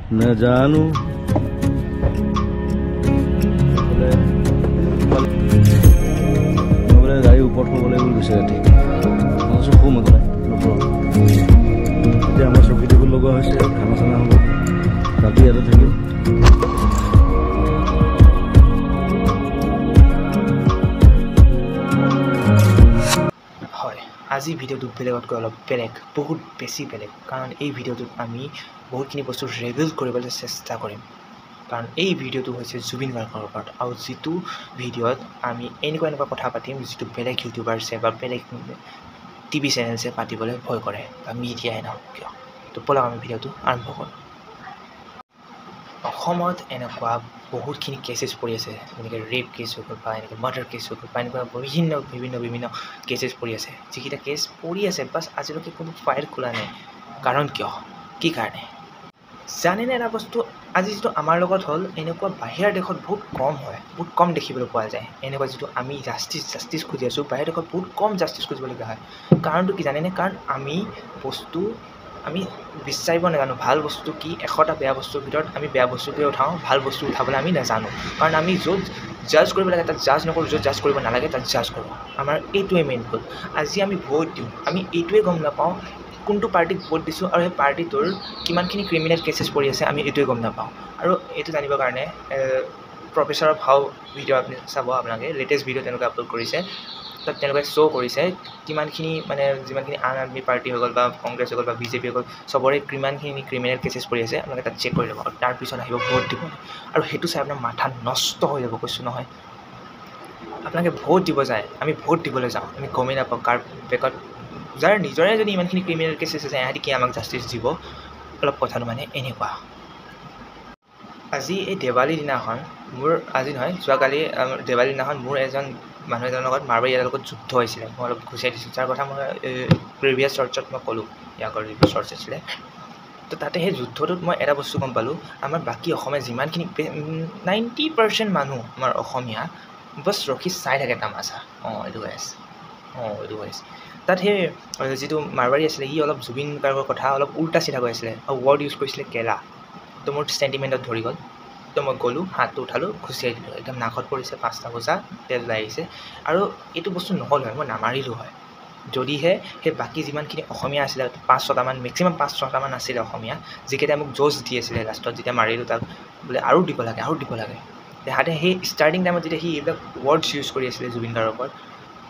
নাজানো গাড়ী ওপৰত হ'ব লাগিব গৈছে ৰাতি শুম একো এতিয়া আমাৰ চকী টেবুল লগোৱা হৈছে খানা চানা হ'ব ৰাতি ইয়াতে থাকিম হয় আজি ভিডিঅ'টো বেলেগতকৈ অলপ বেলেগ বহুত বেছি বেলেগ কাৰণ এই ভিডিঅ'টোত আমি বহুতখিনি বস্তু ৰিভিল কৰিবলৈ চেষ্টা কৰিম কাৰণ এই ভিডিঅ'টো হৈছে জুবিন গাৰ্গৰ ওপৰত আৰু যিটো ভিডিঅ'ত আমি এনেকুৱা কথা পাতিম যিটো বেলেগ ইউটিউবাৰ্ছে বা বেলেগ টিভি চেনেলছে পাতিবলৈ ভয় কৰে বা মিডিয়াই নহওক কিয় তো ব'লক আমি ভিডিঅ'টো আৰম্ভ কৰোঁ অসমত এনেকুৱা বহুতখিনি কেছেছ পৰি আছে যেনেকৈ ৰেপ কেছ হৈ গ'ল বা এনেকৈ মাৰ্ডাৰ কেছ হৈ গ'ল বা এনেকুৱা বিভিন্ন কেছেছ পৰি আছে যিকেইটা কেছ পৰি আছে বাছ আজিলৈকে কোনো ফাইল খোলা নাই কাৰণ কিয় কি কাৰণে জানেনে এটা বস্তু আজি যিটো আমাৰ লগত হ'ল এনেকুৱা বাহিৰৰ দেশত বহুত কম হয় বহুত কম দেখিবলৈ পোৱা যায় এনেকুৱা যিটো আমি জাষ্টিছ খুজি আছোঁ বাহিৰৰ দেশত বহুত কম জাষ্টিছ খুজিবলগীয়া হয় কাৰণটো কি জানেনে কাৰণ আমি বিচাৰিব নাজানো ভাল বস্তু কি 100টা বেয়া বস্তুৰ ভিতৰত আমি বেয়া বস্তুটোৱে উঠাওঁ ভাল বস্তু উঠাবলৈ আমি নাজানো কাৰণ আমি য'ত জাজ কৰিব লাগে তাত জাজ নকৰোঁ য'ত জাজ কৰিব নালাগে তাত জাজ কৰোঁ আমাৰ এইটোৱে মেইন ভুল আজি আমি ভোট দিওঁ আমি এইটোৱে গম নাপাওঁ কোনটো পাৰ্টিক ভোট দিছোঁ আৰু সেই পাৰ্টিটোৰ কিমানখিনি ক্ৰিমিনেল কেছেছ পৰি আছে আমি এইটোৱে গম নাপাওঁ আৰু এইটো জানিবৰ কাৰণে প্ৰফেচাৰৰ ভাও ভিডিঅ' আপুনি চাব আপোনালোকে লেটেষ্ট ভিডিঅ' তেনেকৈ আপলোড কৰিছে তাত তেওঁলোকে শ্ব' কৰিছে কিমানখিনি মানে যিমানখিনি আম আদমি পাৰ্টি হৈ গ'ল বা কংগ্ৰেছ হৈ গ'ল বা বিজেপি হৈ গ'ল চবৰে কিমানখিনি ক্ৰিমিনেল কেছেছ পৰি আছে আপোনালোকে তাত চেক কৰি ল'ব আৰু তাৰপিছত আহিব ভোট দিব আৰু সেইটো চাই আপোনাৰ মাথা নষ্ট হৈ যাব কৈছোঁ নহয় আপোনালোকে ভোট দিব যায় আমি ভোট দিবলৈ যাওঁ আমি গমেই নাপাওঁ কাৰ বেকত যাৰ নিজৰে যদি ইমানখিনি ক্ৰিমিনেল কেছেছ আছে ইহঁতি কি আমাক জাষ্টিছ দিব অলপ কথাটো মানে এনেকুৱা আজি এই দেৱালীৰ দিনাখন যোৱাকালি দেৱালীৰ দিনাখন মোৰ মানুহ এজনৰ লগত মাৰোৱাৰীৰ লগত যুদ্ধ হৈছিলে মই অলপ গুচাই দিছোঁ যাৰ কথা মই প্ৰিভিয়াছ চৰ্চত মই ক'লোঁ আগৰ যিটো চৰ্চ আছিলে তো তাতে সেই যুদ্ধটোত মই এটা বস্তু গম পালোঁ আমাৰ বাকী অসমীয়া যিমানখিনি 90% মানুহ আমাৰ অসমীয়া বছ ৰখি চাই থাকে তামাচা এইটো হৈ আছে তাত সেই যিটো মাৰোৱাৰী আছিলে ই অলপ জুবিন গাৰ্গৰ কথা অলপ উল্টা চিধা কৈ আছিলে আৰু ৱৰ্ড ইউজ কৰিছিলে কেলা তো মোৰ চেণ্টিমেণ্টত ধৰি গ'ল তো মই গ'লোঁ হাতটো উঠালোঁ খুচিয়াই দিলোঁ একদম নাকত পৰিছে 5টা বজা তেল ওলাই আহিছে আৰু এইটো বস্তু নহ'ল হয় মই নামাৰিলোঁ হয় যদিহে সেই বাকী যিমানখিনি অসমীয়া আছিলে 5-6টামান মেক্সিমাম 5-6টামান আছিলে অসমীয়া যিকেইটা মোক জ'চ দি আছিলে লাষ্টত যেতিয়া মাৰিলোঁ তাক বোলে আৰু দিব লাগে তাহাঁতে সেই ষ্টাৰ্টিং টাইমত যেতিয়া সি এইবিলাক ৱৰ্ডছ ইউজ কৰি আছিলে জুবিন গাৰ্গৰ ওপৰত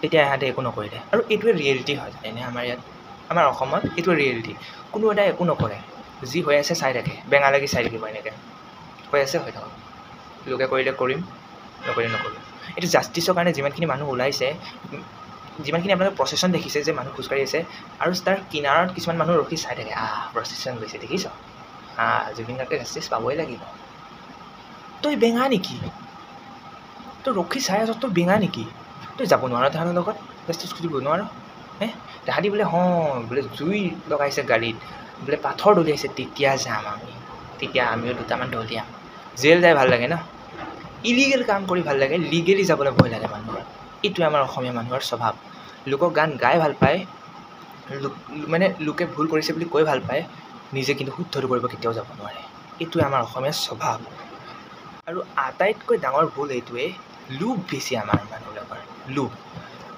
তেতিয়া ইহঁতে একো নকৰিলে আৰু এইটোৱে ৰিয়েলিটি হয় এনে আমাৰ ইয়াত আমাৰ অসমত এইটোৱে ৰিয়েলিটি কোনো এটা একো নকৰে যি হৈ আছে চাই থাকে বেঙা লাগি চাই থাকিব এনেকৈ হৈ আছে হৈ থাকক লোকে কৰিলে কৰিম নকৰিলে নকৰিম এইটো জাষ্টিছৰ কাৰণে যিমানখিনি মানুহ ওলাইছে যিমানখিনি আপোনালোকে প্ৰচেছন দেখিছে যে মানুহ খোজকাঢ়ি আছে আৰু তাৰ কিনাৰত কিছুমান মানুহ ৰখি চাই থাকে প্ৰচেছন গৈছে দেখিছ জুবিন গাৰ্গে জাষ্টিছ পাবই লাগিব তই বেঙা নেকি তই ৰখি চাই আছ তই বেঙা নেকি তই যাব নোৱাৰ তাহাঁতৰ লগত জাষ্টিছ খুজিব নোৱাৰ তাহাঁতি বোলে বোলে জুই লগাইছে গাড়ীত বোলে পাথৰ দলিয়াইছে তেতিয়া যাম তেতিয়া আমিও দুটামান দলিয়াম জেল যাই ভাল লাগে ন ইলিগেল কাম কৰি ভাল লাগে লিগেলি যাবলৈ ভয় লাগে মানুহৰ এইটোৱে আমাৰ অসমীয়া মানুহৰ স্বভাৱ লোকক গান গাই ভাল পায় মানে লোকে ভুল কৰিছে বুলি কৈ ভাল পায় নিজে কিন্তু শুদ্ধটো কৰিব কেতিয়াও যাব নোৱাৰে এইটোৱে আমাৰ অসমীয়া স্বভাৱ আৰু আটাইতকৈ ডাঙৰ ভুল এইটোৱে লোভ বেছি আমাৰ মানুহবিলাকৰ লোভ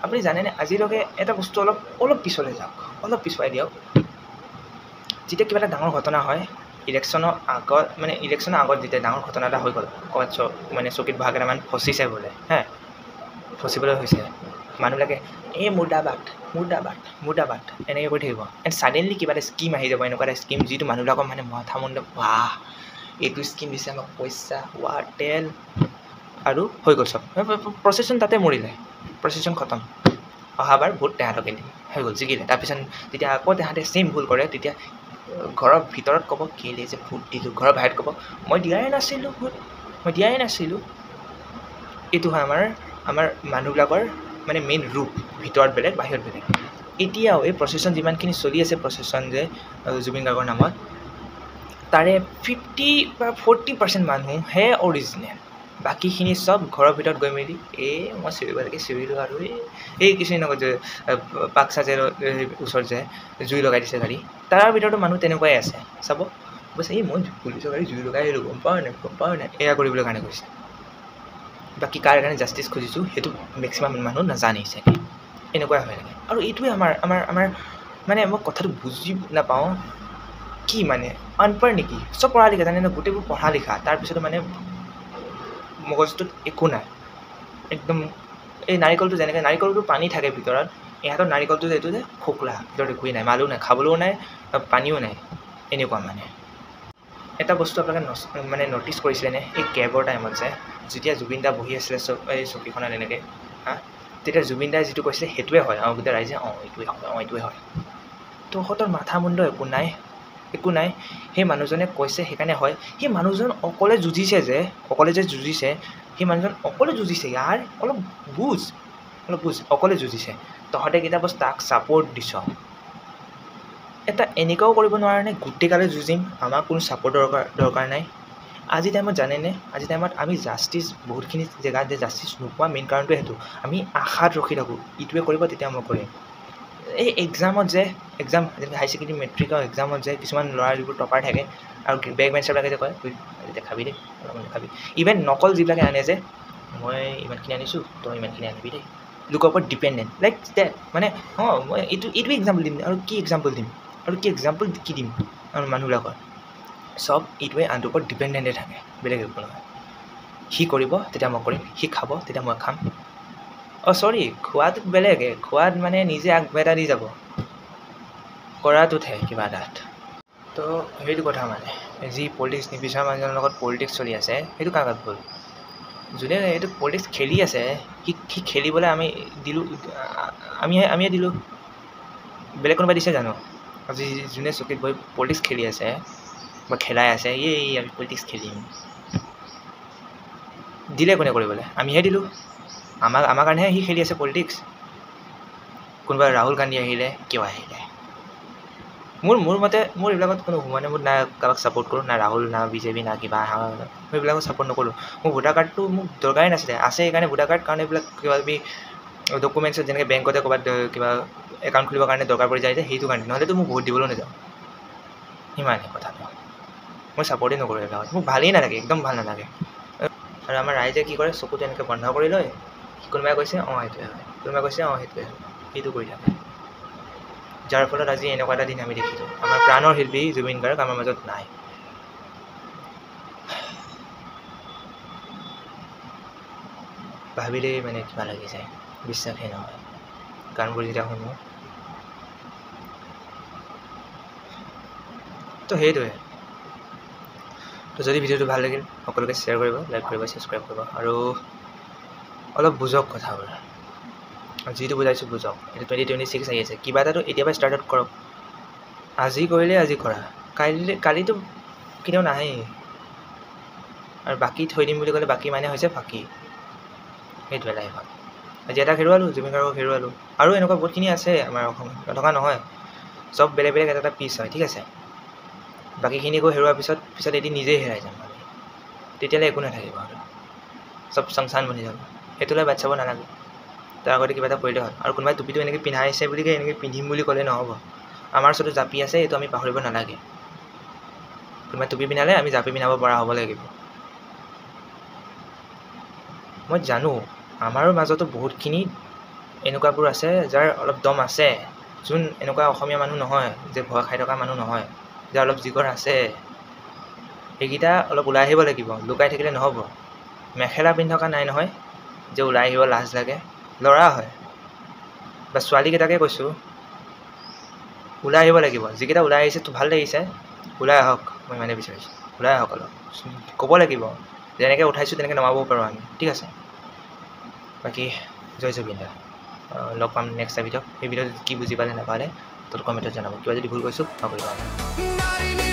আপুনি জানেনে আজিলৈকে এটা বস্তু অলপ পিছলৈ যাওক অলপ পিছুৱাই দিয়ক যেতিয়া কিবা এটা ডাঙৰ ঘটনা হয় ইলেকশ্যনৰ আগত যেতিয়া ডাঙৰ ঘটনা এটা হৈ গ'ল ক'ৰবাত মানে চকীত বহা কেইটামান ফচিছে বোলে ফচিবলৈ হৈছে মানুহবিলাকে মুৰ্দাবাদ এনেকৈ কৰি থাকিব এণ্ড ছাডেনলি কিবা এটা স্কিম আহি যাব এনেকুৱা এটা স্কিম যিটো মানুহবিলাকৰ মানে মাথা মুণ্ড এইটো স্কিম দিছে আমাক পইচা তেল আৰু হৈ গ'ল চব প্ৰচেছন তাতে মৰিলে প্ৰচেছন খতম অহাবাৰ ভোট তেহাঁতকে দিম হৈ গ'ল জিকিলে তাৰপিছত যেতিয়া আকৌ তেহাঁতে ছেইম ভুল কৰে তেতিয়া ঘৰৰ ভিতৰত ক'ব কেলে যে ভোট দিলোঁ ঘৰৰ বাহিৰত ক'ব মই দিয়াই নাছিলোঁ এইটো হয় আমাৰ মানুহবিলাকৰ মানে মেইন ৰূপ ভিতৰত বেলেগ বাহিৰত বেলেগ এতিয়াও এই প্ৰচেছন যিমানখিনি চলি আছে প্ৰচেছন যে জুবিন গাৰ্গৰ নামত তাৰে 50 বা 40% মানুহহে অৰিজিনেল বাকীখিনি চব ঘৰৰ ভিতৰত গৈ মেলি মই চিঞৰিলোঁ আৰু এই কিছুদিন আগত যে পাকচা যে ওচৰত যে জুই লগাই দিছে গাড়ী তাৰ ভিতৰতো মানুহ তেনেকুৱাই আছে চাব কৈছে এই মই পুলিচৰ গাড়ী জুই লগাই আহিলোঁ গম পাওঁ নাই এয়া কৰিবলৈ কাৰণে কৈছে বাকী কাৰ কাৰণে জাষ্টিছ খুজিছোঁ সেইটো মেক্সিমাম মানুহ নাজানেই চাগে এনেকুৱাই হয় লাগে আৰু এইটোৱে আমাৰ মানে মই কথাটো বুজি নাপাওঁ কি মানে আনপাৰ নেকি চব পঢ়া লিখা জানে ন গোটেইবোৰ পঢ়া লিখা তাৰপিছতো মানে মগজুটোত একো নাই একদম এই নাৰিকলটো যেনেকৈ নাৰিকলটো পানী থাকে ভিতৰত ইহঁতৰ নাৰিকলটো এইটো যে খোকলা ভিতৰত একোৱেই নাই মালো নাই খাবলৈও নাই পানীও নাই এনেকুৱা মানে এটা বস্তু আপোনালোকে মানে ন'টিছ কৰিছিলেনে এই কেবৰ টাইমত যে যেতিয়া জুবিন দা বহি আছিলে এই চকীখনত এনেকৈ তেতিয়া জুবিন দাই যিটো কৈছিলে সেইটোৱে হয় গোটেই ৰাইজে এইটোৱে হয় তহঁতৰ মাথা মুণ্ড একো নাই সেই মানুহজনে কৈছে সেইকাৰণে হয় সেই মানুহজন অকলে যুঁজিছে সেই মানুহজন অকলে যুঁজিছে ইয়াৰ অলপ বুজ অকলে যুঁজিছে তহঁতে কেইটা বস্তু তাক ছাপৰ্ট দিছ এটা এনেকুৱাও কৰিব নোৱাৰে নে গোটেইকালে যুঁজিম আমাক কোনো ছাপৰ্টৰ দৰকাৰ নাই আজি টাইমত জানেনে আজি টাইমত আমি জাষ্টিছ বহুতখিনি জেগাত যে জাষ্টিছ নোপোৱা মেইন কাৰণটোৱে সেইটো আমি আশাত ৰখি থাকোঁ ইটোৱে কৰিব তেতিয়া মই কৰিম এই এক্সাম যেনেকৈ হাই ছেকেণ্ডেৰী মেট্ৰিকৰ এক্সামত যে কিছুমান ল'ৰা যিবোৰ টপাৰ থাকে আৰু বেক বেঞ্চাৰবিলাকে যে কয় দেখাবি দেই দেখাবি ইভেন নকল যিবিলাকে আনে যে মই ইমানখিনি আনিছোঁ তই ইমানখিনি আনিবি দেই লোকৰ ওপৰত ডিপেণ্ডেণ্ট লাইক ডেট মানে মই এইটো এক্সাম্পল দিম আৰু কি এক্সাম্পল দিম আৰু মানুহবিলাকৰ চব এইটোৱে আনটোৰ ওপৰত ডিপেণ্ডেণ্টে থাকে বেলেগ একো নহয় সি কৰিব তেতিয়া মই কৰিম সি খাব তেতিয়া মই খাম চৰি খোৱাটোত বেলেগে খোৱাত মানে নিজে আগবেটা দি যাব কৰাটোতহে কিবা এটাত তো সেইটো কথা মানে যি পলিটিক্স নিবিচাৰা মানুহজনৰ লগত পলিটিক্স চলি আছে সেইটো কাৰ গাত ভুল যোনে এইটো পলিটিক্স খেলি আছে সি খেলিবলৈ আমি দিলোঁ আমিয়ে দিলোঁ বেলেগ কোনোবাই দিছে জানো আজি যোনে চকীত বহি পলিটিক্স খেলি আছে বা খেলাই আছে আমি পলিটিক্স খেলিম দিলে কোনে কৰিবলৈ আমিহে দিলোঁ আমাৰ কাৰণেহে সি খেলি আছে পলিটিক্স কোনোবা ৰাহুল গান্ধী আহিলে কিয় আহিলে মোৰ মতে মোৰ এইবিলাকত কোনো মানে মোৰ না কাৰোবাক ছাপৰ্ট কৰোঁ না ৰাহুল না বিজেপি না কিবা মই এইবিলাকক ছাপৰ্ট নকৰোঁ মোৰ ভোটাৰ কাৰ্ডটো মোক দৰকাৰেই নাছিলে আছে সেইকাৰণে ভোটাৰ কাৰ্ড কাৰণ এইবিলাক কিবা কিবি ডকুমেণ্টছত যেনেকৈ বেংকতে ক'ৰবাত কিবা একাউণ্ট খুলিবৰ কাৰণে দৰকাৰ পৰি যায় যে সেইটো কাৰণে নহ'লেতো মোক ভোট দিবলৈ নাযাওঁ সিমানেই কথাটো মই ছাপৰ্টেই নকৰোঁ এইবিলাকত মোক ভালেই নালাগে একদম ভাল নালাগে আৰু আমাৰ ৰাইজে কি কৰে চকুটো এনেকৈ বন্ধ কৰি লয় কোনোবাই কৈছে সেইটোৱে হয় কোনোবাই কৈছে সেইটোৱে হয় সেইটো কৰি থাকে যাৰ ফলত আজি এনেকুৱা এটা দিন আমি দেখিলোঁ আমাৰ প্ৰাণৰ শিল্পী জুবিন গাৰ্গ আমাৰ মাজত নাই ভাবিলেই মানে কিবা লাগি যায় বিশ্বাসেই নহয় গানবোৰ যেতিয়া শুনো তো সেইটোৱে তো যদি ভিডিঅ'টো ভাল লাগিল সকলোকে শ্বেয়াৰ কৰিব লাইক কৰিব ছাবস্ক্ৰাইব কৰিব আৰু অলপ বুজক কথাবোৰ যিটো বুজাইছোঁ বুজক এইটো 2026 আহি আছে কিবা এটাতো এতিয়াৰ পৰা ষ্টাৰ্ট কৰক আজি কৰিলে আজি কৰা কালিতো কেতিয়াও নাহেই আৰু বাকী থৈ দিম বুলি ক'লে বাকী মানে হৈছে ফাঁকি সেইটোৱে লাইফত আজি এটা হেৰুৱালোঁ জুবিন গাৰ্গক হেৰুৱালোঁ আৰু এনেকুৱা বহুতখিনি আছে আমাৰ অসমত নথকা নহয় চব বেলেগ বেলেগ এটা পিচ হয় ঠিক আছে বাকীখিনি গৈ হেৰুৱাৰ পিছত এদিন নিজেই হেৰাই যাম আমি তেতিয়ালৈ একো নাথাকিব আৰু চব সংচান বনি যাব সেইটোলৈ বাট চাব নালাগে তাৰ আগতে কিবা এটা কৰিলে হ'ল আৰু কোনোবাই টুপিটো এনেকৈ পিন্ধাইছে বুলিকে এনেকৈ পিন্ধিম বুলি ক'লে নহ'ব আমাৰ ওচৰতো জাপি আছে এইটো আমি পাহৰিব নালাগে কোনোবাই টুপি পিন্ধালে আমি জাপি পিন্ধাব পৰা হ'ব লাগিব মই জানো আমাৰো মাজতো বহুতখিনি এনেকুৱাবোৰ আছে যাৰ অলপ দম আছে যোন এনেকুৱা অসমীয়া মানুহ নহয় যে ভয় খাই থকা মানুহ নহয় যাৰ অলপ জিগৰ আছে সেইকেইটা অলপ ওলাই আহিব লাগিব লুকাই থাকিলে নহ'ব মেখেলা পিন্ধি থকা নাই নহয় যে ওলাই আহিব লাজ লাগে ল'ৰা হয় বা ছোৱালীকেইটাকে কৈছোঁ ওলাই আহিব লাগিব যিকেইটা ওলাই আহিছে তো ভাল লাগিছে ওলাই আহক মই ইমানেই বিচাৰিছোঁ ওলাই আহক অলপ ক'ব লাগিব যেনেকৈ উঠাইছোঁ তেনেকৈ নমাব পাৰোঁ আমি ঠিক আছে বাকী জয় জুবিন দা লগ পাম নেক্সট এটা ভিডিঅ' সেই ভিডিঅ'ত কি বুজি পালে নাপালে তোৰ কমেণ্টত জনাব কিবা যদি ভুল কৈছোঁ নকৰিব